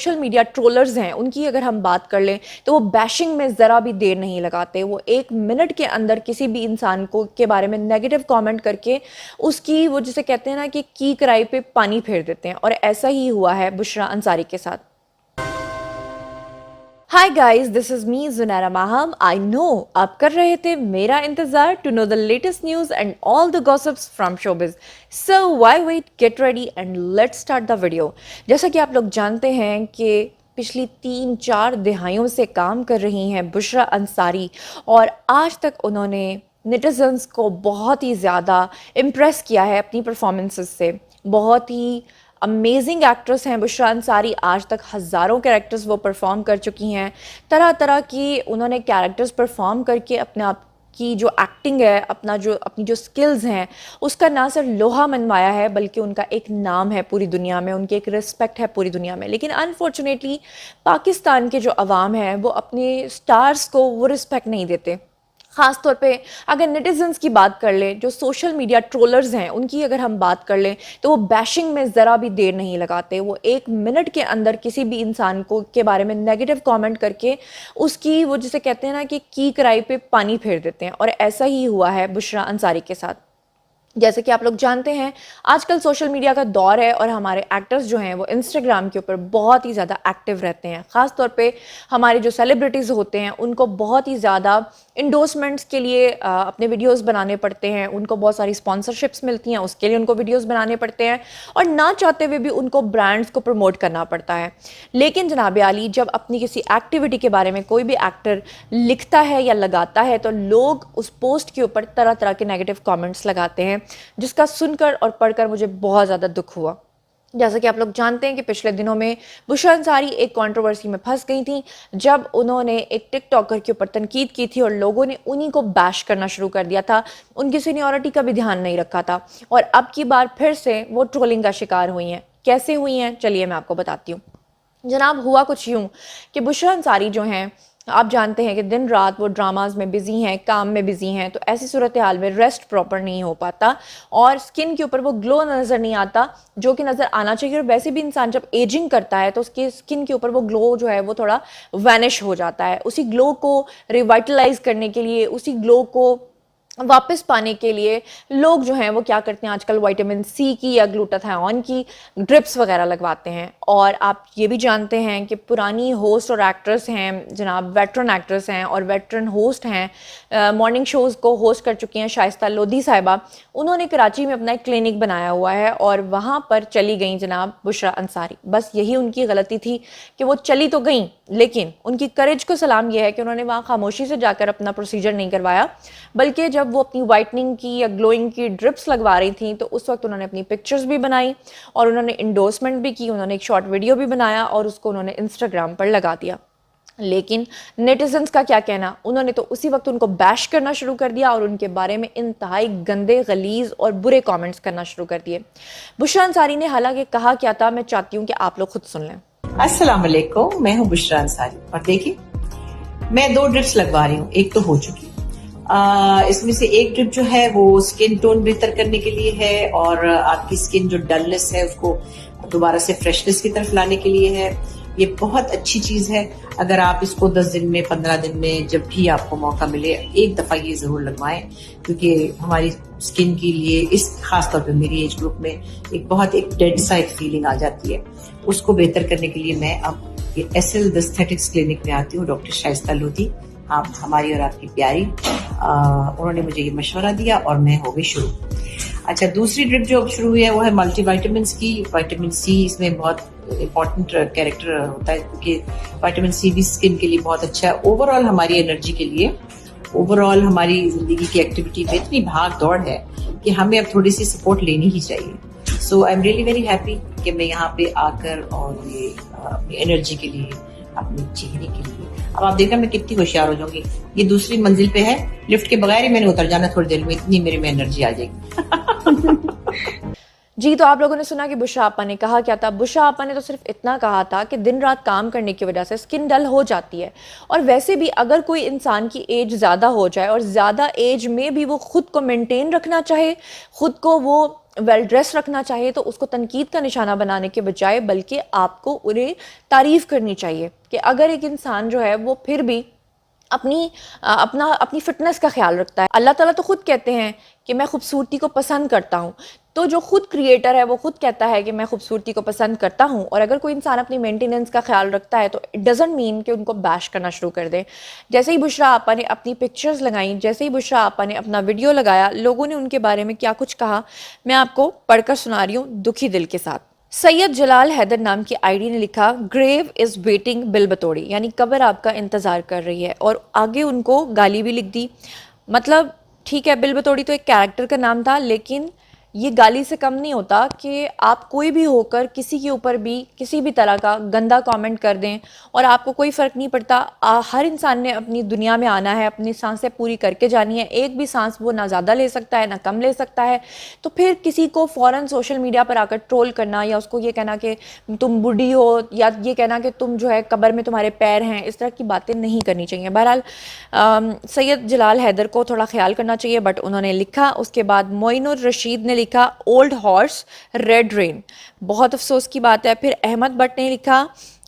Social media ٹرولرز ہیں ان کی اگر ہم بات کر لیں تو وہ بیشنگ میں ذرا بھی دیر نہیں لگاتے. وہ 1 منٹ کے اندر کسی بھی انسان کو کے بارے میں نیگیٹو کامنٹ کر کے اس کی وہ جسے کہتے ہیں نا کہ کی کرائی پہ پانی پھیر دیتے ہیں, اور ایسا ہی ہوا ہے بشریٰ انصاری کے ساتھ. ہائی گائز, دس از می زنیرہ ماہم. آئی نو آپ کر رہے تھے میرا انتظار to know the latest news and all the gossips from showbiz. So why wait, get ready and let start the video. جیسا کہ آپ لوگ جانتے ہیں کہ پچھلی 3-4 دہائیوں سے کام کر رہی ہیں بشریٰ انصاری, اور آج تک انہوں نے نیٹیزنس کو بہت ہی زیادہ امپریس کیا ہے اپنی پرفارمنسز سے. بہت ہی امیزنگ ایکٹریس ہیں بشریٰ انصاری. آج تک ہزاروں کریکٹرز وہ پرفارم کر چکی ہیں. طرح طرح کی انہوں نے کیریکٹرز پرفارم کر کے اپنے آپ کی جو ایکٹنگ ہے, اپنی جو سکلز ہیں, اس کا نہ صرف لوہا منوایا ہے بلکہ ان کا ایک نام ہے پوری دنیا میں, ان کی ایک رسپیکٹ ہے پوری دنیا میں. لیکن انفارچونیٹلی پاکستان کے جو عوام ہیں وہ اپنے سٹارز کو وہ رسپیکٹ نہیں دیتے. خاص طور پہ اگر نیٹیزنس کی بات کر لیں, جو سوشل میڈیا ٹرولرز ہیں ان کی اگر ہم بات کر لیں تو وہ بیشنگ میں ذرا بھی دیر نہیں لگاتے. وہ 1 منٹ کے اندر کسی بھی انسان کے بارے میں نیگیٹو کامنٹ کر کے اس کی وہ جسے کہتے ہیں نا کہ کی کرائی پہ پانی پھیر دیتے ہیں, اور ایسا ہی ہوا ہے بشریٰ انصاری کے ساتھ. جیسے کہ آپ لوگ جانتے ہیں آج کل سوشل میڈیا کا دور ہے, اور ہمارے ایکٹرز جو ہیں وہ انسٹاگرام کے اوپر بہت ہی زیادہ ایکٹیو رہتے ہیں. خاص طور پہ ہمارے جو سیلیبریٹیز ہوتے ہیں ان کو بہت ہی زیادہ انڈورسمنٹس کے لیے اپنے ویڈیوز بنانے پڑتے ہیں. ان کو بہت ساری اسپانسرشپس ملتی ہیں, اس کے لیے ان کو ویڈیوز بنانے پڑتے ہیں, اور نہ چاہتے ہوئے بھی ان کو برانڈز کو پروموٹ کرنا پڑتا ہے. لیکن جناب عالی, جب اپنی کسی ایکٹیویٹی کے بارے میں کوئی بھی ایکٹر لکھتا ہے یا لگاتا ہے تو لوگ اس پوسٹ کے اوپر طرح طرح کے نیگیٹو کامنٹس لگاتے ہیں, جس کا سن کر اور پڑھ کر مجھے بہت زیادہ دکھ ہوا. جیسا کہ آپ لوگ جانتے ہیں کہ پچھلے دنوں میں بشریٰ انصاری ایک کنٹروورسی میں پھنس گئی تھیں جب انہوں نے ایک ٹک ٹاکر کے اوپر تنقید کی تھی, اور لوگوں نے انہی کو بیش کرنا شروع کر دیا تھا. ان کی سینیورٹی کا بھی دھیان نہیں رکھا تھا, اور اب کی بار پھر سے وہ ٹرولنگ کا شکار ہوئی ہیں. کیسے ہوئی ہیں چلیے میں آپ کو بتاتی ہوں. جناب, ہوا کچھ یوں کہ بشریٰ انصاری جو ہیں آپ جانتے ہیں کہ دن رات وہ ڈراماز میں بزی ہیں, کام میں بزی ہیں, تو ایسی صورتحال میں ریسٹ پراپر نہیں ہو پاتا, اور سکن کے اوپر وہ گلو نظر نہیں آتا جو کہ نظر آنا چاہیے. اور ویسے بھی انسان جب ایجنگ کرتا ہے تو اس کی سکن کے اوپر وہ گلو جو ہے وہ تھوڑا وینش ہو جاتا ہے. اسی گلو کو ریوائٹلائز کرنے کے لیے, اسی گلو کو واپس پانے کے لیے لوگ جو ہیں وہ کیا کرتے ہیں, آج کل وائٹامن سی کی یا گلوٹاتھیون کی ڈرپس وغیرہ لگواتے ہیں. اور آپ یہ بھی جانتے ہیں کہ پرانی ہوسٹ اور ایکٹرس ہیں جناب, ویٹرن ایکٹرس ہیں اور ویٹرن ہوسٹ ہیں, مارننگ شوز کو ہوسٹ کر چکی ہیں شائستہ لودھی صاحبہ. انہوں نے کراچی میں اپنا ایک کلینک بنایا ہوا ہے, اور وہاں پر چلی گئیں جناب بشریٰ انصاری. بس یہی ان کی غلطی تھی کہ وہ چلی تو گئیں, لیکن ان کی کریج کو سلام یہ ہے کہ انہوں نے وہاں خاموشی سے جا کر اپنا پروسیجر نہیں کروایا, بلکہ جب وہ اپنی وائٹننگ کی یا گلوئنگ کی ڈرپس لگوا رہی تھیں تو اس وقت انہوں نے اپنی پکچرز بھی بنائی, اور انہوں نے انڈورسمنٹ بھی کی, انہوں نے ایک شارٹ ویڈیو بھی بنایا, اور اس کو انہوں نے انسٹاگرام پر لگا دیا. لیکن نیٹیزنس کا کیا کہنا, انہوں نے تو اسی وقت ان کو بیش کرنا شروع کر دیا, اور ان کے بارے میں انتہائی گندے, غلیظ اور برے کامنٹس کرنا شروع کر دیے. بشریٰ انصاری نے حالانکہ کہا کیا تھا, میں چاہتی ہوں کہ آپ لوگ خود سن لیں. السلام علیکم, میں ہوں بشریٰ انصاری, اور دیکھیں میں 2 ڈرپس لگوا رہی ہوں. ایک تو ہو چکی, اس میں سے ایک ڈرپ جو ہے وہ سکن ٹون بہتر کرنے کے لیے ہے, اور آپ کی سکن جو ڈلنس ہے اس کو دوبارہ سے فریشنس کی طرف لانے کے لیے ہے. یہ بہت اچھی چیز ہے. اگر آپ اس کو 10 دن میں, 15 دن میں, جب بھی آپ کو موقع ملے, ایک دفعہ یہ ضرور لگوائیں, کیونکہ ہماری سکن کے لیے اس خاص طور پہ میری ایج گروپ میں ایک ڈیڈ سا ایک فیلنگ آ جاتی ہے. اس کو بہتر کرنے کے لیے میں اب یہ ایسل ایسٹھیٹکس کلینک میں آتی ہوں. ڈاکٹر شائستہ لودھی, آپ ہماری اور آپ کی پیاری, انہوں نے مجھے یہ مشورہ دیا اور میں ہو گئی شروع. اچھا, دوسری ڈرپ جو اب شروع ہوئی ہے وہ ہے ملٹی وائٹامنس کی. وائٹامن سی اس میں بہت امپورٹنٹ کیریکٹر ہوتا ہے, کیونکہ وائٹامن سی بھی اسکن کے لیے بہت اچھا ہے. اوور آل ہماری انرجی کے لیے, اوور آل ہماری زندگی کی ایکٹیویٹی میں اتنی بھاگ دوڑ ہے کہ ہمیں اب تھوڑی سی سپورٹ لینی ہی چاہیے. So I am really very happy کہ میں یہاں پہ آ کر اور یہ اپنی انرجی کے لیے, اپنے چہرے کے لیے, اب آپ دیکھنا میں کتنی ہوشیار ہو جاؤں گی. یہ دوسری منزل پہ ہے, لفٹ کے بغیر ہی میں نے اتر جانا تھوڑی دیر میں, اتنی میرے میں انرجی آ جائے گی. جی, تو آپ لوگوں نے سنا کہ بشریٰ آپا نے کہا کیا تھا. بشریٰ آپا نے تو صرف اتنا کہا تھا کہ دن رات کام کرنے کی وجہ سے سکن ڈل ہو جاتی ہے, اور ویسے بھی اگر کوئی انسان کی ایج زیادہ ہو جائے اور زیادہ ایج میں بھی وہ خود کو مینٹین رکھنا چاہے, خود کو وہ ویل ڈریس رکھنا چاہیے تو اس کو تنقید کا نشانہ بنانے کے بجائے بلکہ آپ کو انہیں تعریف کرنی چاہیے کہ اگر ایک انسان جو ہے وہ پھر بھی اپنی فٹنس کا خیال رکھتا ہے. اللہ تعالیٰ تو خود کہتے ہیں کہ میں خوبصورتی کو پسند کرتا ہوں. تو جو خود کریٹر ہے وہ خود کہتا ہے کہ میں خوبصورتی کو پسند کرتا ہوں, اور اگر کوئی انسان اپنی مینٹیننس کا خیال رکھتا ہے تو اٹ ڈزنٹ مین کہ ان کو بیش کرنا شروع کر دیں. جیسے ہی بشریٰ آپا نے اپنی پکچرز لگائیں, جیسے ہی بشریٰ آپا نے اپنا ویڈیو لگایا, لوگوں نے ان کے بارے میں کیا کچھ کہا میں آپ کو پڑھ کر سنا رہی ہوں دکھی دل کے ساتھ. سید جلال حیدر نام کی آئی ڈی نے لکھا گریو از ویٹنگ بل بطوڑی, یعنی قبر آپ کا انتظار کر رہی ہے, اور آگے ان کو گالی بھی لکھ دی. مطلب ٹھیک ہے, بل بطوڑی تو ایک کیریکٹر کا نام تھا, لیکن یہ گالی سے کم نہیں ہوتا کہ آپ کوئی بھی ہو کر کسی کے اوپر بھی کسی بھی طرح کا گندا کامنٹ کر دیں اور آپ کو کوئی فرق نہیں پڑتا. ہر انسان نے اپنی دنیا میں آنا ہے, اپنی سانسیں پوری کر کے جانی ہے, ایک بھی سانس وہ نہ زیادہ لے سکتا ہے نہ کم لے سکتا ہے. تو پھر کسی کو فوراً سوشل میڈیا پر آ کر ٹرول کرنا یا اس کو یہ کہنا کہ تم بڈھی ہو, یا یہ کہنا کہ تم جو ہے قبر میں تمہارے پیر ہیں, اس طرح کی باتیں نہیں کرنی چاہیے. بہرحال سید جلال حیدر کو تھوڑا خیال کرنا چاہیے, بٹ انہوں نے لکھا. اس کے بعد معین الرشید نے لکھا اولڈ ہارس ریڈ رین, بہت افسوس کی بات ہے. پھر احمد بٹ نے لکھا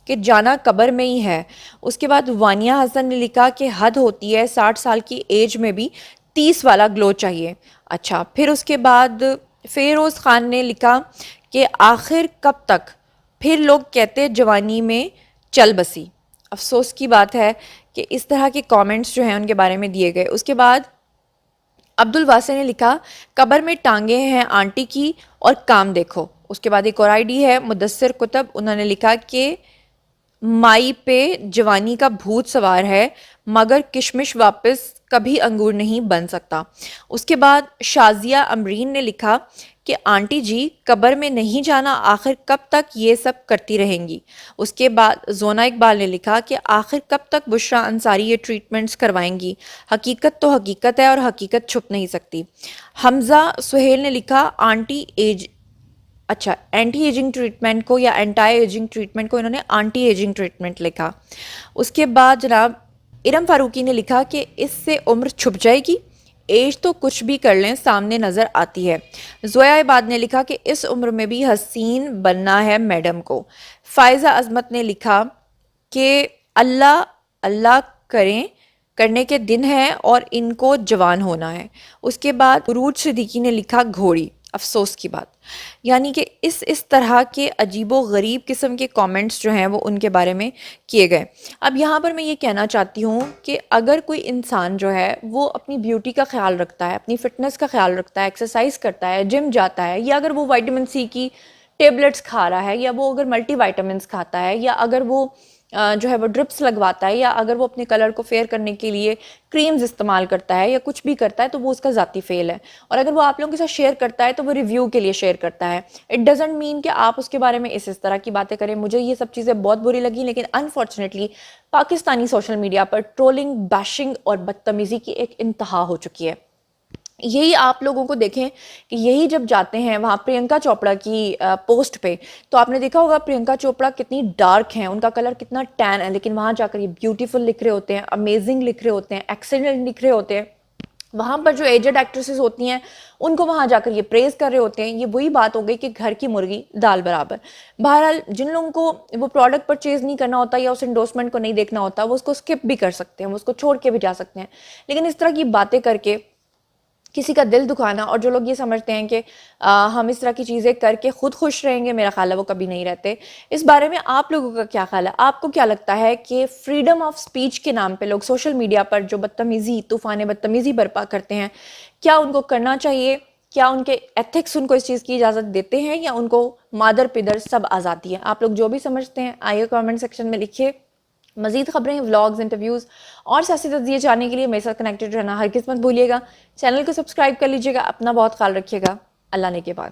کہ جانا قبر میں ہی ہے. اس کے بعد وانیہ حسن نے لکھا کہ حد ہوتی ہے, 60 سال کی ایج میں بھی 30 والا گلو چاہیے. اچھا, پھر اس کے بعد فیروز خان نے لکھا کہ آخر کب تک, پھر لوگ کہتے جوانی میں چل بسی. افسوس کی بات ہے کہ اس طرح کے کامنٹس جو ہیں ان کے بارے میں دیے گئے. اس کے بعد عبد الواسع نے لکھا قبر میں ٹانگیں ہیں آنٹی کی اور کام دیکھو. اس کے بعد ایک اور آئی ڈی ہے مدثر کتب, انہوں نے لکھا کہ مائی پہ جوانی کا بھوت سوار ہے مگر کشمش واپس کبھی انگور نہیں بن سکتا. اس کے بعد شازیہ امرین نے لکھا کہ آنٹی جی قبر میں نہیں جانا, آخر کب تک یہ سب کرتی رہیں گی. اس کے بعد زونا اقبال نے لکھا کہ آخر کب تک بشریٰ انصاری یہ ٹریٹمنٹس کروائیں گی, حقیقت تو حقیقت ہے اور حقیقت چھپ نہیں سکتی. حمزہ سہیل نے لکھا اینٹی ایجنگ ٹریٹمنٹ کو یا اینٹائی ایجنگ ٹریٹمنٹ کو انہوں نے آنٹی ایجنگ ٹریٹمنٹ لکھا. اس کے بعد جناب ارم فاروقی نے لکھا کہ اس سے عمر چھپ جائے گی, ایج تو کچھ بھی کر لیں سامنے نظر آتی ہے. زویا عباد نے لکھا کہ اس عمر میں بھی حسین بننا ہے میڈم کو. فائزہ عظمت نے لکھا کہ اللہ کرنے کے دن ہے اور ان کو جوان ہونا ہے. اس کے بعد عروج صدیقی نے لکھا گھوڑی. افسوس کی بات, یعنی کہ اس طرح کے عجیب و غریب قسم کے کامنٹس جو ہیں وہ ان کے بارے میں کیے گئے. اب یہاں پر میں یہ کہنا چاہتی ہوں کہ اگر کوئی انسان جو ہے وہ اپنی بیوٹی کا خیال رکھتا ہے, اپنی فٹنس کا خیال رکھتا ہے, ایکسرسائز کرتا ہے, جم جاتا ہے, یا اگر وہ وائٹامن سی کی ٹیبلٹس کھا رہا ہے, یا وہ اگر ملٹی وائٹامنس کھاتا ہے, یا اگر وہ جو ہے وہ ڈرپس لگواتا ہے, یا اگر وہ اپنے کلر کو فیئر کرنے کے لیے کریمز استعمال کرتا ہے یا کچھ بھی کرتا ہے, تو وہ اس کا ذاتی فیل ہے. اور اگر وہ آپ لوگوں کے ساتھ شیئر کرتا ہے تو وہ ریویو کے لیے شیئر کرتا ہے. اٹ ڈزنٹ مین کہ آپ اس کے بارے میں اس طرح کی باتیں کریں. مجھے یہ سب چیزیں بہت بری لگی, لیکن انفارچونیٹلی پاکستانی سوشل میڈیا پر ٹرولنگ, بیشنگ اور بدتمیزی کی ایک انتہا ہو چکی ہے. یہی آپ لوگوں کو دیکھیں کہ یہی جب جاتے ہیں وہاں پرینکا چوپڑا کی پوسٹ پہ, تو آپ نے دیکھا ہوگا پرینکا چوپڑا کتنی ڈارک ہیں, ان کا کلر کتنا ٹین ہے, لیکن وہاں جا کر یہ بیوٹیفل لکھ رہے ہوتے ہیں, امیزنگ لکھ رہے ہوتے ہیں, ایکسیلنٹ لکھ رہے ہوتے ہیں. وہاں پر جو ایجڈ ایکٹریسز ہوتی ہیں ان کو وہاں جا کر یہ پریز کر رہے ہوتے ہیں. یہ وہی بات ہو گئی کہ گھر کی مرغی دال برابر. بہرحال جن لوگوں کو وہ پروڈکٹ پرچیز نہیں کرنا ہوتا یا اس انڈورسمنٹ کو نہیں دیکھنا ہوتا, وہ اس کو اسکپ بھی کر سکتے ہیں, وہ اس کو چھوڑ کے بھی جا سکتے ہیں. لیکن اس طرح کی باتیں کر کے کسی کا دل دکھانا, اور جو لوگ یہ سمجھتے ہیں کہ ہم اس طرح کی چیزیں کر کے خود خوش رہیں گے, میرا خیال ہے وہ کبھی نہیں رہتے. اس بارے میں آپ لوگوں کا کیا خیال ہے؟ آپ کو کیا لگتا ہے کہ فریڈم آف سپیچ کے نام پہ لوگ سوشل میڈیا پر جو بدتمیزی, طوفان بدتمیزی برپا کرتے ہیں, کیا ان کو کرنا چاہیے؟ کیا ان کے ایتھکس ان کو اس چیز کی اجازت دیتے ہیں, یا ان کو مادر پدر سب آزادی ہے؟ آپ لوگ جو بھی سمجھتے ہیں آئیے کامنٹ سیکشن میں لکھیے. مزید خبریں, ولاگز, انٹرویوز اور سیاسی تجزیے جاننے کے لیے میرے ساتھ کنیکٹڈ رہنا ہرگز مت بھولیے گا. چینل کو سبسکرائب کر لیجیے گا. اپنا بہت خیال رکھیے گا. اللہ نے کے بعد.